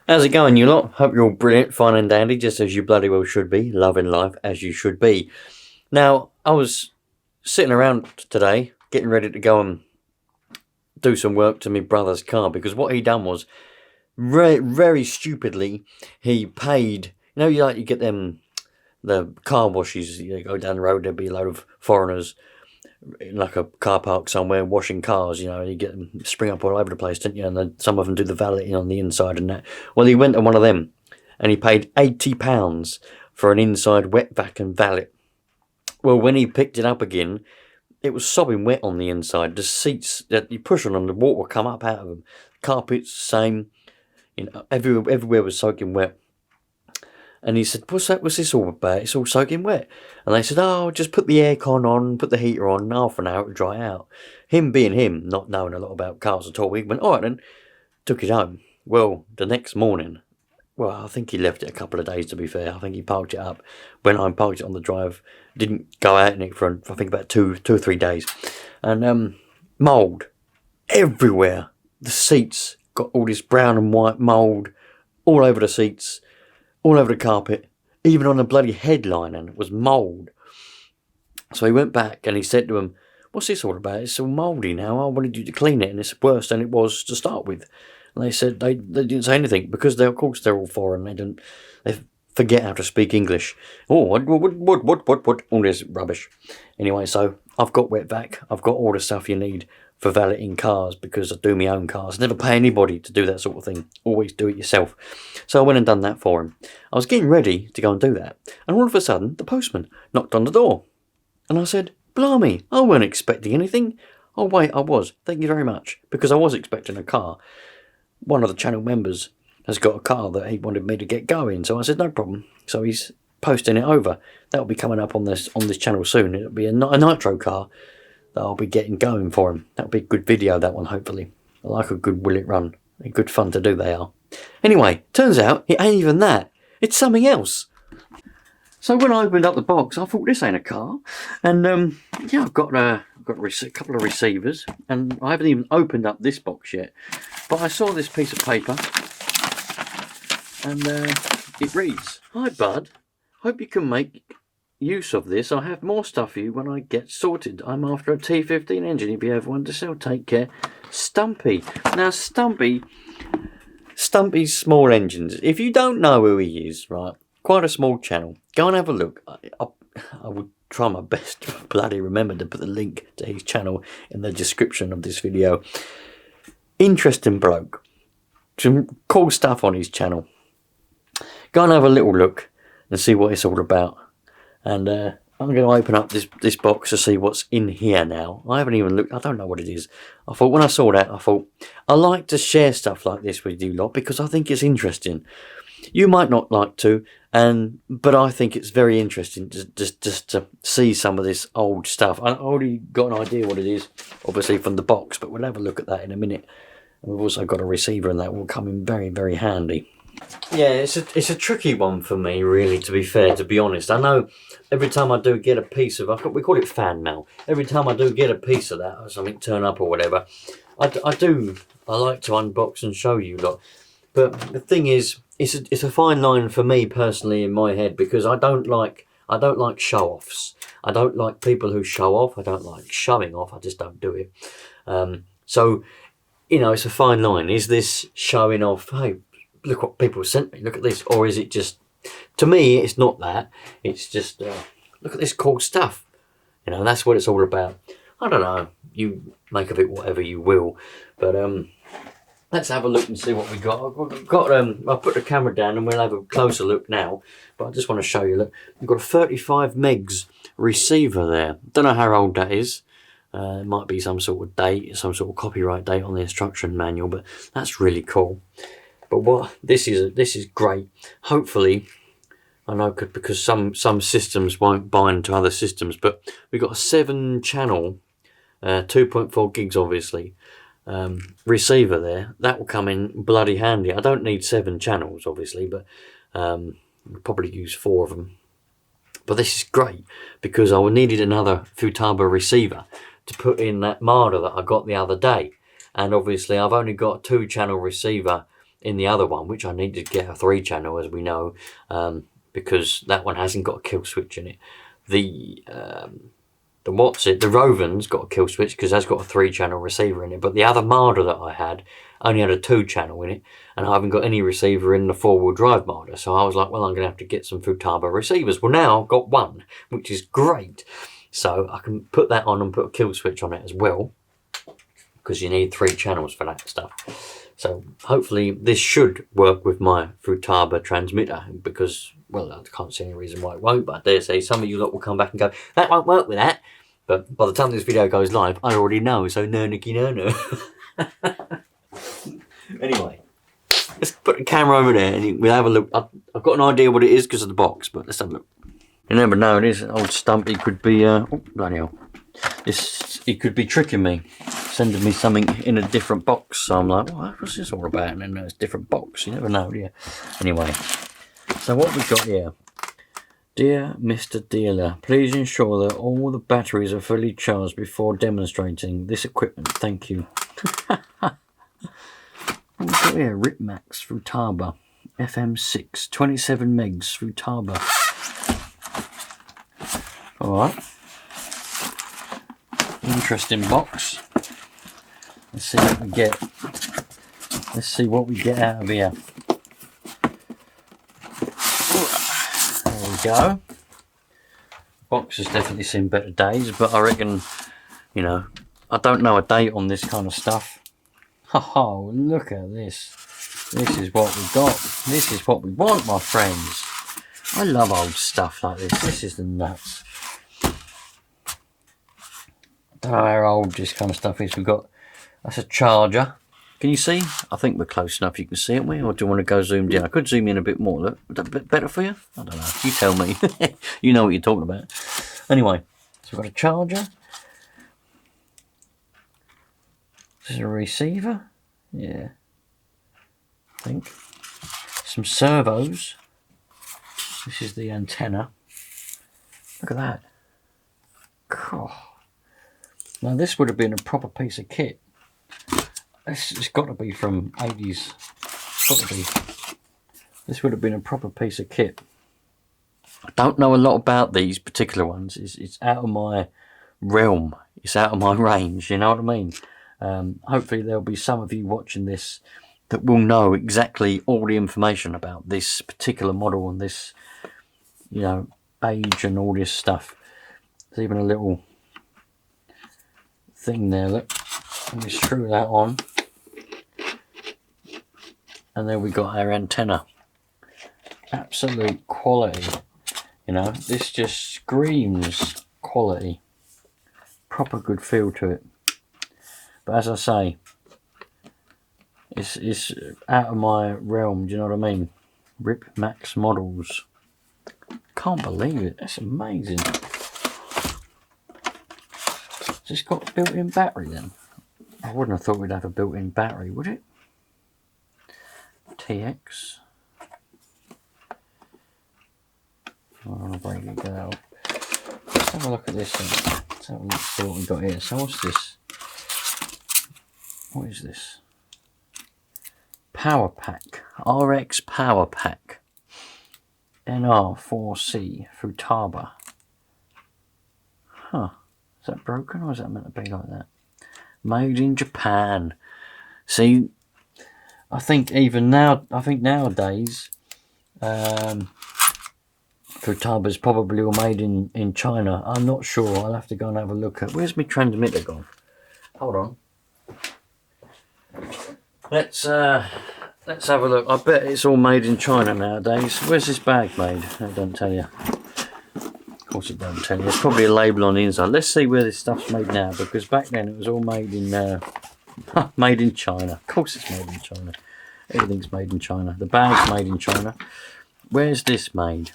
How's it going, you lot? Hope you're all brilliant, fine and dandy, just as you bloody well should be, loving life as you should be. Now, I was sitting around today, getting ready to go and do some work to my brother's car, because what he done was, very stupidly, he paid, you get them, the car washes, you go down the road, there'll be a load of foreigners in like a car park somewhere washing cars, and you get them spring up all over the place, don't you? And then some of them do the valeting on the inside and that. Well, he went to one of them and he paid £80 for an inside wet vac and valet. Well, when he picked it up again, it was sopping wet on the inside. The seats that you push on, the water would come up out of them. Carpets, same. Everywhere was soaking wet. And he said, what's this all about? It's all soaking wet. And they said, oh, just put the aircon on, put the heater on, half an hour to dry out. Him being him, not knowing a lot about cars at all, he went, all right then, took it home. Well, the next morning, I think he left it a couple of days, to be fair. I think he parked it up. Went home, parked it on the drive, didn't go out in it for, I think, about two or 3 days. And mould everywhere. The seats got all this brown and white mould all over the seats, all over the carpet, even on the bloody headline, and it was mould. So he went back and he said to him, what's this all about? It's all mouldy now. I wanted you to clean it and it's worse than it was to start with. And they said they didn't say anything because of course they're all foreign. They forget how to speak English. Oh, what, all this rubbish. Anyway, so I've got wet vac. I've got all the stuff you need for valeting cars because I do my own cars. Never pay anybody to do that sort of thing. Always do it yourself. So I went and done that for him. I was getting ready to go and do that. And all of a sudden, the postman knocked on the door. And I said, blimey, I weren't expecting anything. Oh, wait, I was. Thank you very much. Because I was expecting a car. One of the channel members has got a car that he wanted me to get going. So I said, no problem. So he's posting it over. That'll be coming up on this channel soon. It'll be a Nitro car that I'll be getting going for him. That'll be a good video, that one, hopefully. I like a good will it run. They're good fun to do, they are. Anyway, turns out it ain't even that. It's something else. So when I opened up the box, I thought, this ain't a car. And I've got a couple of receivers, and I haven't even opened up this box yet. But I saw this piece of paper, and it reads, hi bud, hope you can make use of this. I have more stuff for you when I get sorted. I'm after a T15 engine if you ever want to sell. Take care, Stumpy. Now Stumpy's small engines, if you don't know who he is, right, quite a small channel, go and have a look. I would try my best to bloody remember to put the link to his channel in the description of this video. Interesting bloke, some cool stuff on his channel. Go and have a little look and see what it's all about. And I'm going to open up this box to see what's in here now. I haven't even looked. I don't know what it is. I thought when I saw that, I thought, I like to share stuff like this with you lot because I think it's interesting. You might not like to, but I think it's very interesting just to see some of this old stuff. I already got an idea what it is, obviously from the box, but we'll have a look at that in a minute. And we've also got a receiver, and that will come in very, very handy. Yeah, it's a tricky one for me, really, to be fair, to be honest. I know every time I do get a piece of, we call it fan mail. Every time I do get a piece of that or something turn up or whatever, I like to unbox and show you lot. But the thing is, it's a fine line for me personally in my head, because I don't like show-offs. I don't like people who show off. I don't like showing off. I just don't do it. So, it's a fine line. Is this showing off? Hey, look what people sent me. Look at this. Or is it just, to me, it's not that. It's just, look at this cool stuff. That's what it's all about. I don't know. You make of it whatever you will. But let's have a look and see what we got. I'll put the camera down and we'll have a closer look now. But I just want to show you. Look, we've got a 35 megs receiver there. Don't know how old that is. It might be some sort of date, some sort of copyright date on the instruction manual. But that's really cool. But this is great. Hopefully, I know because some systems won't bind to other systems, but we've got a 7-channel, 2.4 gigs obviously, receiver there. That will come in bloody handy. I don't need 7 channels obviously, but I'll probably use 4 of them. But this is great because I needed another FUTABA receiver to put in that Marder that I got the other day, and obviously I've only got a 2-channel receiver in the other one, which I need to get a 3-channel, as we know, because that one hasn't got a kill switch in it. The Roven's got a kill switch because that's got a 3-channel receiver in it, but the other Marder that I had only had a 2-channel in it, and I haven't got any receiver in the 4-wheel drive Marder. So I was like, well, I'm going to have to get some Futaba receivers. Well, now I've got one, which is great. So I can put that on and put a kill switch on it as well, because you need 3 channels for that stuff. So hopefully this should work with my Futaba transmitter, because, well, I can't see any reason why it won't, but I dare say some of you lot will come back and go, that won't work with that. But by the time this video goes live, I already know, so no Nicky no. Anyway, let's put the camera over there and we'll have a look. I've got an idea what it is because of the box, but let's have a look. You never know, this old Stumpy could be, oh, bloody hell. He could be tricking me, sending me something in a different box. So I'm like, what's this all about? And then it's a different box. You never know, do you? Anyway, so what we've got here. Dear Mr. Dealer, please ensure that all the batteries are fully charged before demonstrating this equipment. Thank you. What we've got here, RIPMAX FUTABA FM6 27 megs FUTABA. Alright. Interesting box. Let's see what we get. Let's see what we get out of here. There we go. Box has definitely seen better days, but I reckon, you know, I don't know a date on this kind of stuff. Oh, look at this. This is what we got. This is what we want, my friends. I love old stuff like this. This is the nuts. I don't know how old this kind of stuff is. We've got, that's a charger. Can you see? I think we're close enough you can see it, we? Or do you want to go zoomed in? I could zoom in a bit more. Look, would that be better for you? I don't know. You tell me. You know what you're talking about. Anyway, so we've got a charger. This is a receiver. Yeah. I think. Some servos. This is the antenna. Look at that. God. Now this would have been a proper piece of kit. It's got to be from 80s. Got to be. This would have been a proper piece of kit. I don't know a lot about these particular ones. It's out of my realm. It's out of my range. You know what I mean? Hopefully there'll be some of you watching this that will know exactly all the information about this particular model and this, you know, age and all this stuff. There's even a little thing there. Look, let me screw that on, and there we got our antenna. Absolute quality. You know, this just screams quality. Proper good feel to it. But as I say, it's out of my realm, do you know what I mean? RIPMAX models. Can't believe it, that's amazing. It's just got a built-in battery then. I wouldn't have thought we'd have a built-in battery, would it? TX. I'll break it out. Let's have a look at this thing. Let's have a look, see what we've got here. So what's this? What is this? Power pack. RX power pack. NR4C Futaba. Huh. Is that broken or is that meant to be like that? Made in Japan. See, I think even now, nowadays, Futaba's probably all made in China. I'm not sure. I'll have to go and have a look at. Where's my transmitter gone? Hold on. Let's have a look. I bet it's all made in China nowadays. Where's this bag made? It don't tell you. Of course it don't tell you. There's probably a label on the inside. Let's see where this stuff's made now, because back then it was all made in made in China. Of course it's made in China. Everything's made in China. The bag's made in China. Where's this made?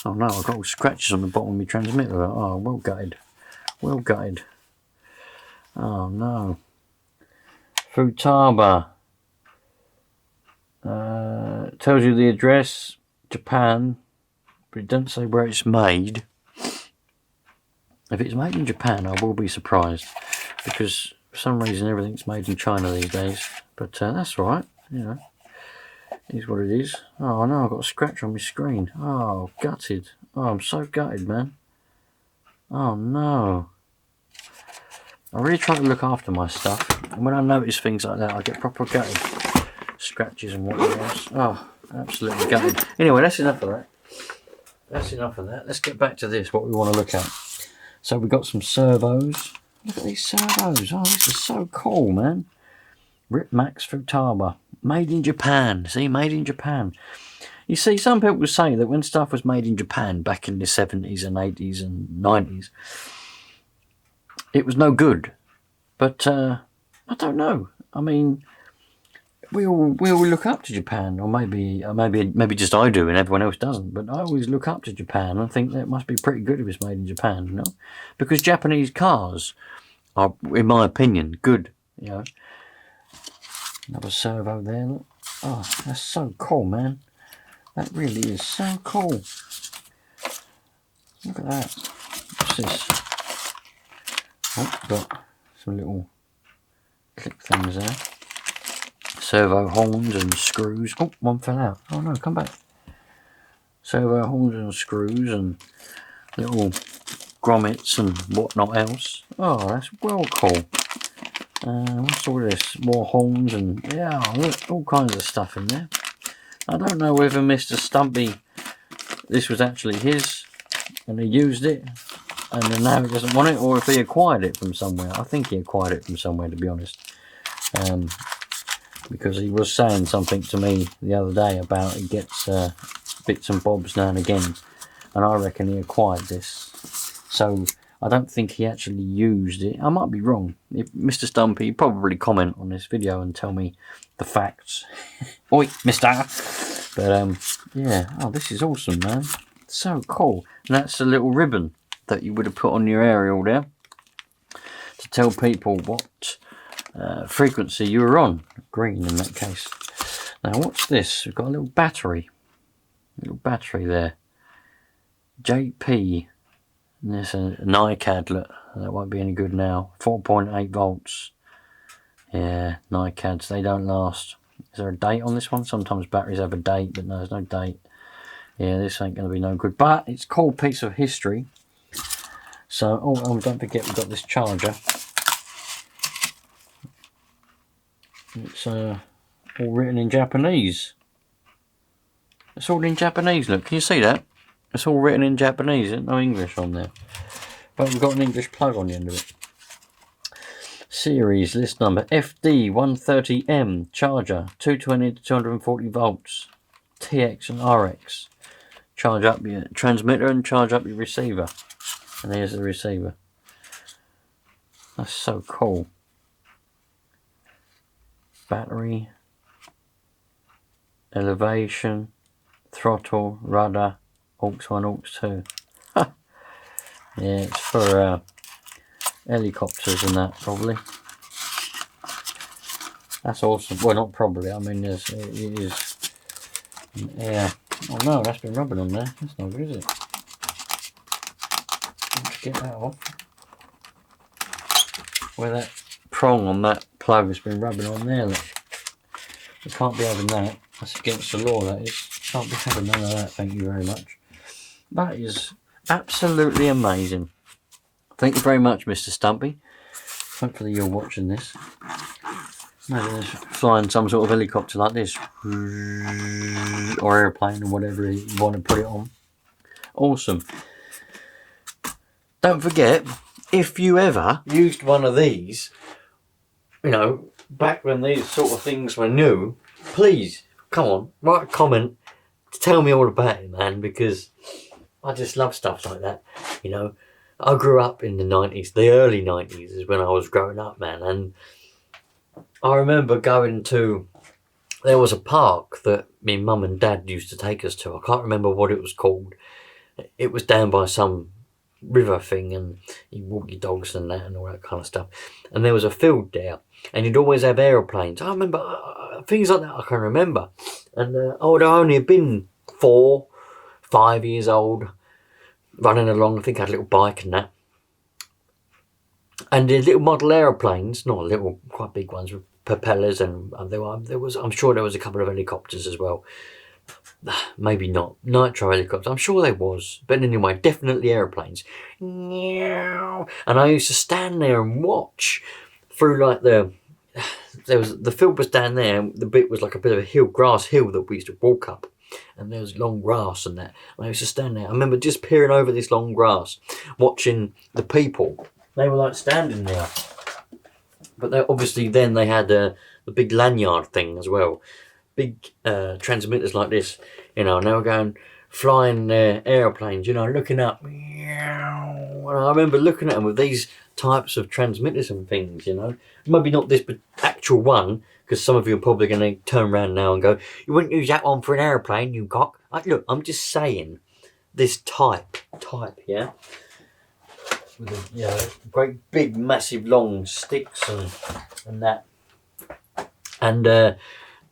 Oh no, I've got all scratches on the bottom of my transmitter. Oh, well gutted. Well gutted. Oh no. Futaba. Tells you the address, Japan, but it doesn't say where it's made. If it's made in Japan, I will be surprised, because for some reason everything's made in China these days. But that's all right. you know, is what it is. Oh no, I've got a scratch on my screen. Oh, gutted. Oh, I'm so gutted, man. Oh no. I really try to look after my stuff, and when I notice things like that, I get proper gutted. Scratches and whatever else. Oh, absolutely gutted. Anyway, that's enough of that. That's enough of that. Let's get back to this, what we want to look at. So we've got some servos. Look at these servos. Oh, this is so cool, man. RIPMAX FUTABA. Made in Japan. See, made in Japan. You see, some people say that when stuff was made in Japan back in the 70s and 80s and 90s, it was no good. But I don't know. I mean, we all look up to Japan, or maybe just I do and everyone else doesn't. But I always look up to Japan and think that it must be pretty good if it's made in Japan, you know, because Japanese cars are, in my opinion, good. You know, another servo there. Look. Oh, that's so cool, man. That really is so cool. Look at that. What's this? Oh, got some little click things there. Servo horns and screws. Oh, one fell out. Oh no, come back. Servo horns and screws and little grommets and whatnot else. Oh, that's well cool. What's all this? More horns and, yeah, look, all kinds of stuff in there. I don't know whether Mr. Stumpy, this was actually his and he used it and then now he doesn't want it, or if he acquired it from somewhere. I think he acquired it from somewhere, to be honest. Because he was saying something to me the other day about he gets bits and bobs now and again, and I reckon he acquired this. So I don't think he actually used it. I might be wrong. If Mr. Stumpy, he'd probably comment on this video and tell me the facts. Oi, mister! But yeah, oh, this is awesome, man. So cool. And that's a little ribbon that you would have put on your aerial there to tell people what frequency you were on. Green in that case. Now what's this? We've got a little battery. There. JP. And there's a NiCad. Look, that won't be any good now. 4.8 volts. Yeah, NiCads, they don't last. Is there a date on this one? Sometimes batteries have a date, but no, there's no date. Yeah, this ain't going to be no good. But it's a cool piece of history. So, oh, don't forget we've got this charger. It's all written in Japanese. It's all in Japanese, look. Can you see that? It's all written in Japanese. There's no English on there. But we've got an English plug on the end of it. Series, list number, FD130M, charger, 220 to 240 volts, TX and RX. Charge up your transmitter and charge up your receiver. And here's the receiver. That's so cool. Battery, elevation, throttle, rudder, aux 1, aux 2. Yeah, it's for helicopters and that, probably. That's awesome. Well, not probably, I mean, it is. Yeah. Oh no, that's been rubbing on there. That's not good, is it? Let's get that off. Where that prong on that plug has been rubbing on there, look. We can't be having that. That's against the law, that is. Can't be having none of that, thank you very much. That is absolutely amazing. Thank you very much, Mr. Stumpy. Hopefully you're watching this. Imagine flying some sort of helicopter like this. Or airplane or whatever you want to put it on. Awesome. Don't forget, if you ever used one of these, you know, back when these sort of things were new, please, come on, write a comment to tell me all about it, man, because I just love stuff like that, you know. I grew up in the 90s, the early 90s is when I was growing up, man, and I remember going to, there was a park that me mum and dad used to take us to. I can't remember what it was called. It was down by some river thing, and you walk your dogs and that and all that kind of stuff. And there was a field there, and you'd always have aeroplanes. I remember things like that I can remember. And I would have only been 4, 5 years old, running along. I think I had a little bike and that. And the little model aeroplanes, not little, quite big ones, with propellers, and I'm sure there was a couple of helicopters as well. Maybe not Nitro helicopters, I'm sure there was, but anyway, definitely airplanes. And I used to stand there and watch through like the field was down there, and the bit was like a bit of a hill, grass hill that we used to walk up, and there was long grass and that. And I used to stand there. I remember just peering over this long grass, watching the people. They were like standing there, but obviously then they had the big lanyard thing as well, big transmitters like this, you know. And they were going flying their airplanes, you know, looking up. And I remember looking at them with these types of transmitters and things, you know. Maybe not this actual one, because some of you are probably going to turn around now and go, "You wouldn't use that one for an airplane, you cock." Look, I'm just saying, this type, yeah, with great big, massive, long sticks and that, and the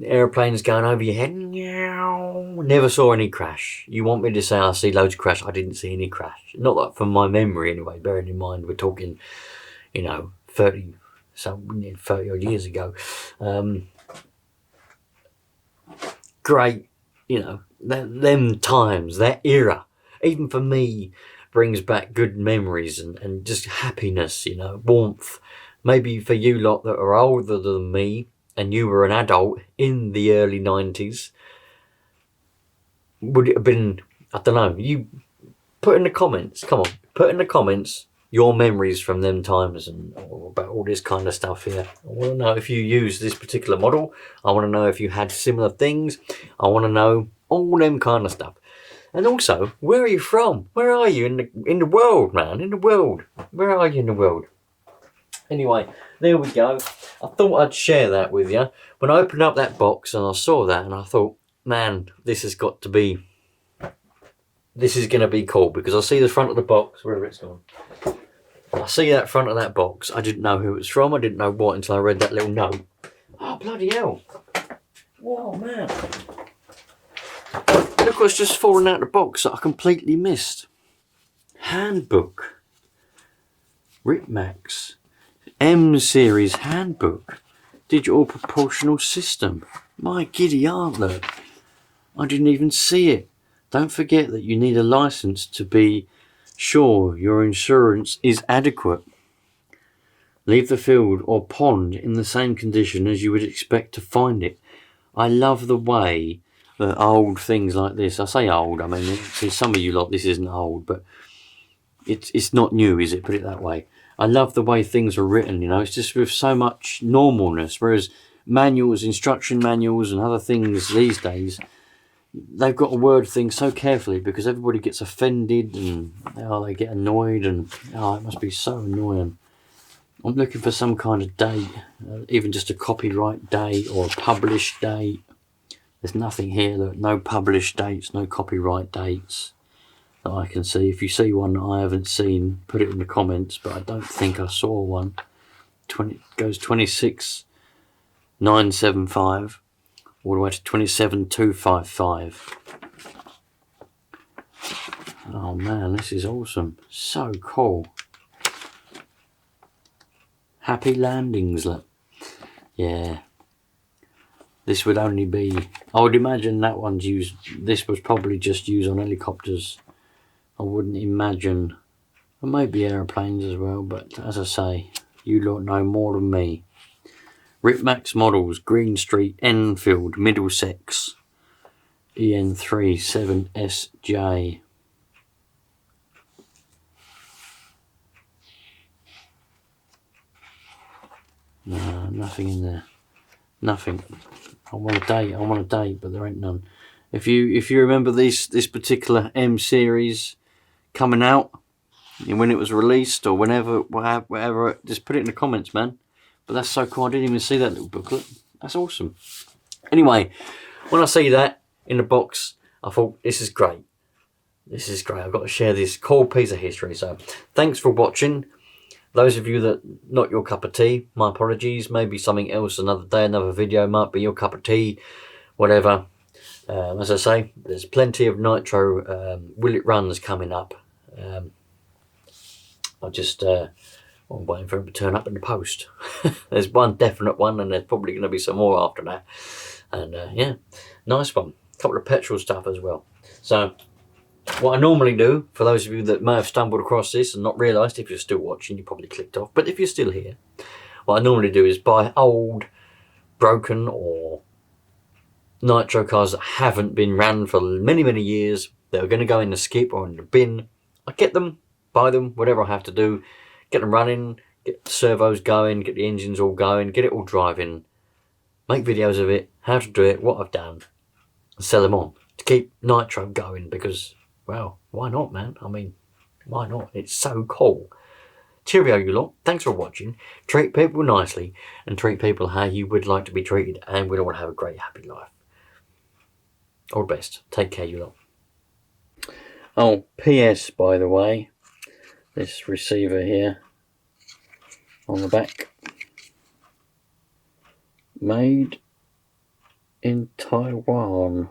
airplanes going over your head. Never saw any crash. You want me to say I see loads of crash? I didn't see any crash. Not like from my memory anyway, bearing in mind we're talking, you know, 30 odd years ago. Great, you know, them times, that era, even for me, brings back good memories and just happiness, you know, warmth. Maybe for you lot that are older than me and you were an adult in the early 90s, would it have been, I don't know, you put in the comments, come on, put in the comments your memories from them times and about all this kind of stuff here. I want to know if you use this particular model. I want to know if you had similar things. I want to know all them kind of stuff. And also, where are you from? Where are you in the world, man? In the world. Where are you in the world? Anyway, there we go. I thought I'd share that with you. When I opened up that box and I saw that, and I thought, man, this is going to be cool, because I see the front of the box, wherever it's gone. I see that front of that box. I didn't know who it was from. I didn't know what until I read that little note. Oh, bloody hell. Whoa, man. Look what's just fallen out of the box that I completely missed. Handbook. RIPMAX. M series handbook. Digital proportional system. My giddy aunt, look. I didn't even see it. Don't forget that you need a license to be sure your insurance is adequate. Leave the field or pond in the same condition as you would expect to find it. I love the way that old things like this, I say old, I mean, to some of you lot this isn't old, but it's not new, is it? Put it that way. I love the way things are written, you know. It's just with so much normalness, whereas manuals, instruction manuals and other things these days, they've got to word things so carefully because everybody gets offended and they get annoyed, and it must be so annoying. I'm looking for some kind of date, even just a copyright date or a published date. There's nothing here, look, no published dates, no copyright dates that I can see. If you see one that I haven't seen, put it in the comments, but I don't think I saw one. Goes 26,975 all the way to 27,255. Oh man, this is awesome. So cool. Happy landings, look. Yeah. This would only be, I would imagine that one's used, this was probably just used on helicopters. I wouldn't imagine, or maybe aeroplanes as well, but as I say, you lot know more than me. RIPMAX models, Green Street, Enfield, Middlesex, EN37SJ. No, nothing in there. Nothing. I want a date, but there ain't none. If you remember this particular M series coming out, and when it was released or whenever, whatever, just put it in the comments, man. But that's so cool. I didn't even see that little booklet. That's awesome. Anyway, when I see that in the box, I thought, this is great. This is great. I've got to share this cool piece of history. So thanks for watching. Those of you that not your cup of tea, my apologies. Maybe something else another day, another video might be your cup of tea, whatever. As I say, there's plenty of Nitro Will It Runs coming up. I just want I'm waiting for them to turn up in the post. There's one definite one, and there's probably going to be some more after that. And yeah, nice one. A couple of petrol stuff as well. So what I normally do, for those of you that may have stumbled across this and not realised, if you're still watching, you probably clicked off, but if you're still here, what I normally do is buy old, broken or Nitro cars that haven't been ran for many, many years, that are going to go in the skip or in the bin. I get them, buy them, whatever I have to do, get them running, get the servos going, get the engines all going, get it all driving, make videos of it, how to do it, what I've done, and sell them on to keep Nitro going, because, well, why not, man? I mean, why not? It's so cool. Cheerio, you lot. Thanks for watching. Treat people nicely and treat people how you would like to be treated, and we'd all have a great, happy life. All the best. Take care, you lot. Oh, PS, by the way, this receiver here on the back, made in Taiwan.